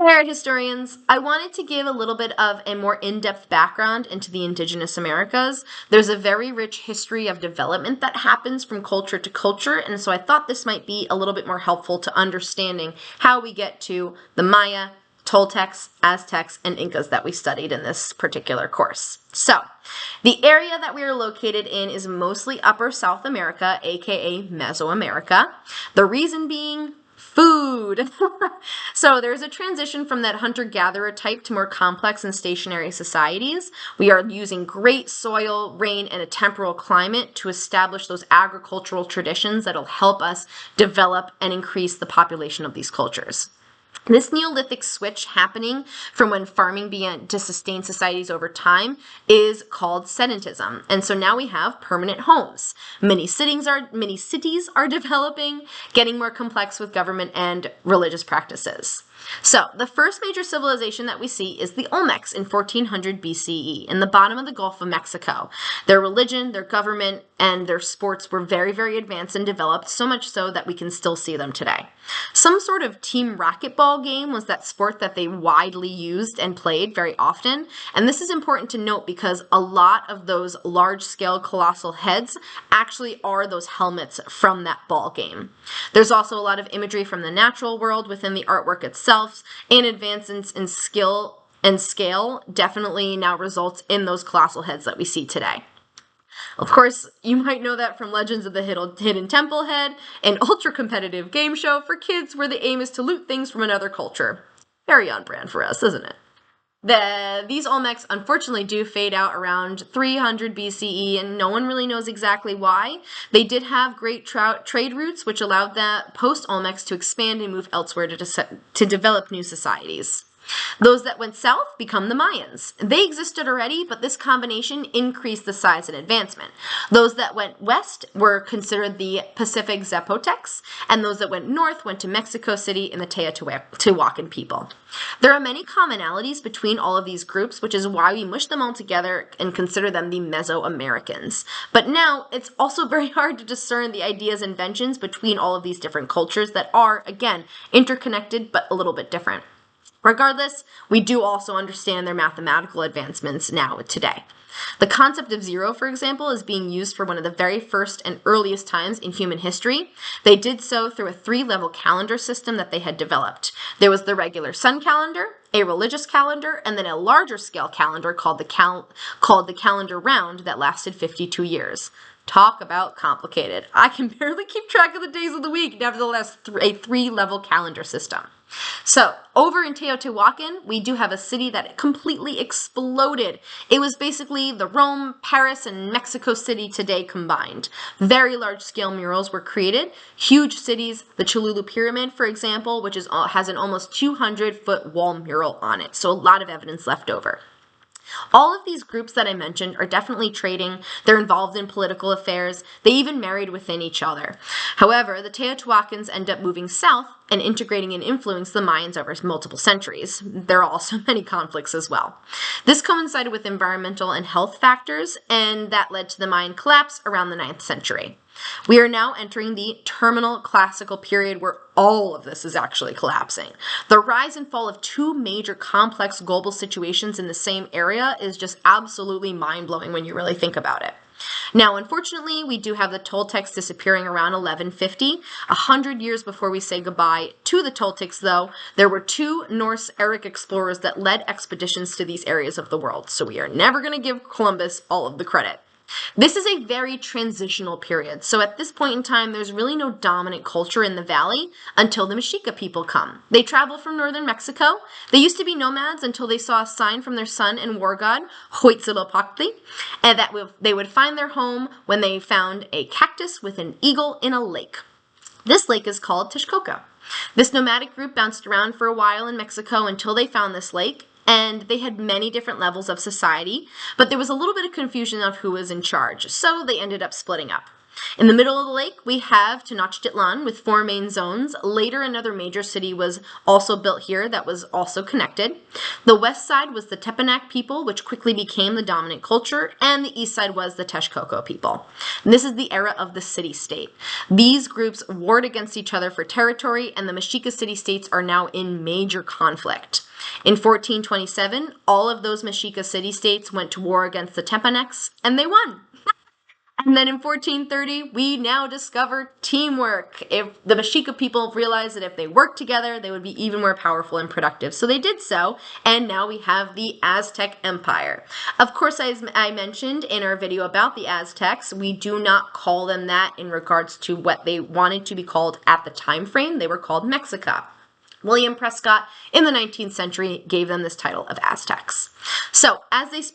Alright, historians, I wanted to give a little bit of a more in-depth background into the Indigenous Americas. There's a very rich history of development that happens from culture to culture, and so I thought this might be a little bit more helpful to understanding how we get to the Maya, Toltecs, Aztecs, and Incas that we studied in this particular course. So, the area that we are located in is mostly Upper South America, aka Mesoamerica. The reason being food. So there's a transition from that hunter-gatherer type to more complex and stationary societies. We are using great soil, rain, and a temporal climate to establish those agricultural traditions that'll help us develop and increase the population of these cultures. This Neolithic switch happening from when farming began to sustain societies over time is called sedentism. And so now we have permanent homes. Many cities are developing, getting more complex with government and religious practices. So the first major civilization that we see is the Olmecs in 1400 BCE in the bottom of the Gulf of Mexico. Their religion, their government, and their sports were very, very advanced and developed, so much so that we can still see them today. Some sort of team racquetball game was that sport that they widely used and played very often, and this is important to note because a lot of those large-scale colossal heads actually are those helmets from that ball game. There's also a lot of imagery from the natural world within the artwork itself, and advancements in skill and scale definitely now results in those colossal heads that we see today. Of course, you might know that from Legends of the Hidden Temple Head, an ultra-competitive game show for kids where the aim is to loot things from another culture. Very on brand for us, isn't it? These Olmecs unfortunately do fade out around 300 BCE, and no one really knows exactly why. They did have great trade routes, which allowed the post-Olmecs to expand and move elsewhere to develop new societies. Those that went south become the Mayans. They existed already, but this combination increased the size and advancement. Those that went west were considered the Pacific Zapotecs, and those that went north went to Mexico City and the Teotihuacan people. There are many commonalities between all of these groups, which is why we mush them all together and consider them the Mesoamericans. But now, it's also very hard to discern the ideas and inventions between all of these different cultures that are, again, interconnected but a little bit different. Regardless, we do also understand their mathematical advancements now today. The concept of zero, for example, is being used for one of the very first and earliest times in human history. They did so through a 3-level calendar system that they had developed. There was the regular sun calendar, a religious calendar, and then a larger scale calendar called the calendar round that lasted 52 years. Talk about complicated. I can barely keep track of the days of the week, nevertheless, a 3-level calendar system. So, over in Teotihuacan, we do have a city that completely exploded. It was basically the Rome, Paris, and Mexico City today combined. Very large-scale murals were created. Huge cities, the Cholula Pyramid, for example, which has an almost 200-foot wall mural on it, so a lot of evidence left over. All of these groups that I mentioned are definitely trading, they're involved in political affairs, they even married within each other. However, the Teotihuacans end up moving south and integrating and influence the Mayans over multiple centuries. There are also many conflicts as well. This coincided with environmental and health factors, and that led to the Mayan collapse around the 9th century. We are now entering the terminal classical period where all of this is actually collapsing. The rise and fall of 2 major complex global situations in the same area is just absolutely mind-blowing when you really think about it. Now, unfortunately, we do have the Toltecs disappearing around 1150. 100 years before we say goodbye to the Toltecs, though, there were 2 Norse-Eric explorers that led expeditions to these areas of the world, so we are never going to give Columbus all of the credit. This is a very transitional period, so at this point in time, there's really no dominant culture in the valley until the Mexica people come. They travel from northern Mexico. They used to be nomads until they saw a sign from their sun and war god, Huitzilopochtli, and that they would find their home when they found a cactus with an eagle in a lake. This lake is called Texcoco. This nomadic group bounced around for a while in Mexico until they found this lake, and they had many different levels of society, but there was a little bit of confusion of who was in charge, so they ended up splitting up. In the middle of the lake, we have Tenochtitlan with 4 main zones. Later, another major city was also built here that was also connected. The west side was the Tepenac people, which quickly became the dominant culture, and the east side was the Texcoco people. And this is the era of the city-state. These groups warred against each other for territory, and the Mexica city-states are now in major conflict. In 1427, all of those Mexica city-states went to war against the Tepenacs, and they won. And then in 1430, we now discover teamwork. If the Mexica people realized that if they worked together, they would be even more powerful and productive. So they did so, and now we have the Aztec Empire. Of course, as I mentioned in our video about the Aztecs, we do not call them that in regards to what they wanted to be called at the time frame. They were called Mexica. William Prescott in the 19th century gave them this title of Aztecs. So, as these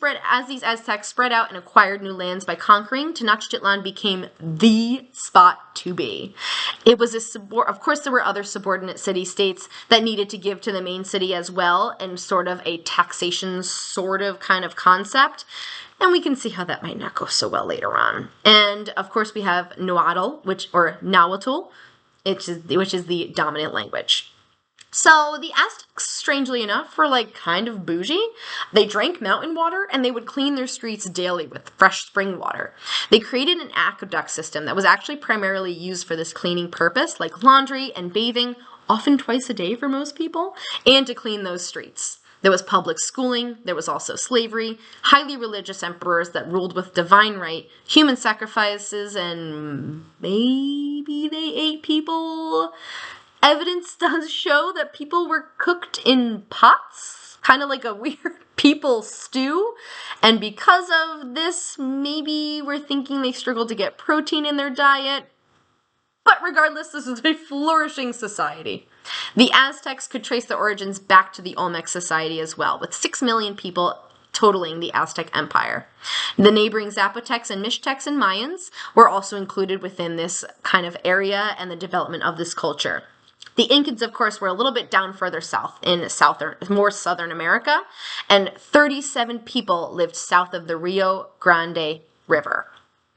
Aztecs spread out and acquired new lands by conquering, Tenochtitlan became the spot to be. It was of course, there were other subordinate city-states that needed to give to the main city as well, and sort of a taxation kind of concept. And we can see how that might not go so well later on. And of course, we have Nahuatl, which is the dominant language. So the Aztecs, strangely enough, were kind of bougie. They drank mountain water and they would clean their streets daily with fresh spring water. They created an aqueduct system that was actually primarily used for this cleaning purpose, like laundry and bathing, often twice a day for most people, and to clean those streets. There was public schooling, there was also slavery, highly religious emperors that ruled with divine right, human sacrifices, and maybe they ate people. Evidence does show that people were cooked in pots, kind of like a weird people stew. And because of this, maybe we're thinking they struggled to get protein in their diet. But regardless, this is a flourishing society. The Aztecs could trace their origins back to the Olmec society as well, with 6 million people totaling the Aztec Empire. The neighboring Zapotecs and Mixtecs and Mayans were also included within this kind of area and the development of this culture. The Incans, of course, were a little bit down further south in more southern America, and 37 people lived south of the Rio Grande River.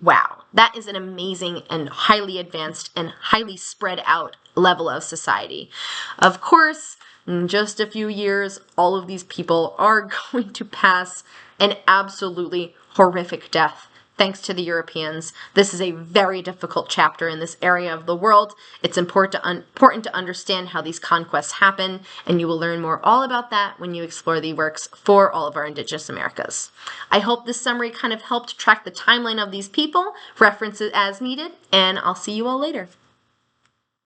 Wow, that is an amazing and highly advanced and highly spread out level of society. Of course, in just a few years, all of these people are going to pass an absolutely horrific death. Thanks to the Europeans. This is a very difficult chapter in this area of the world. It's important to understand how these conquests happen, and you will learn more all about that when you explore the works for all of our Indigenous Americas. I hope this summary kind of helped track the timeline of these people, references as needed, and I'll see you all later.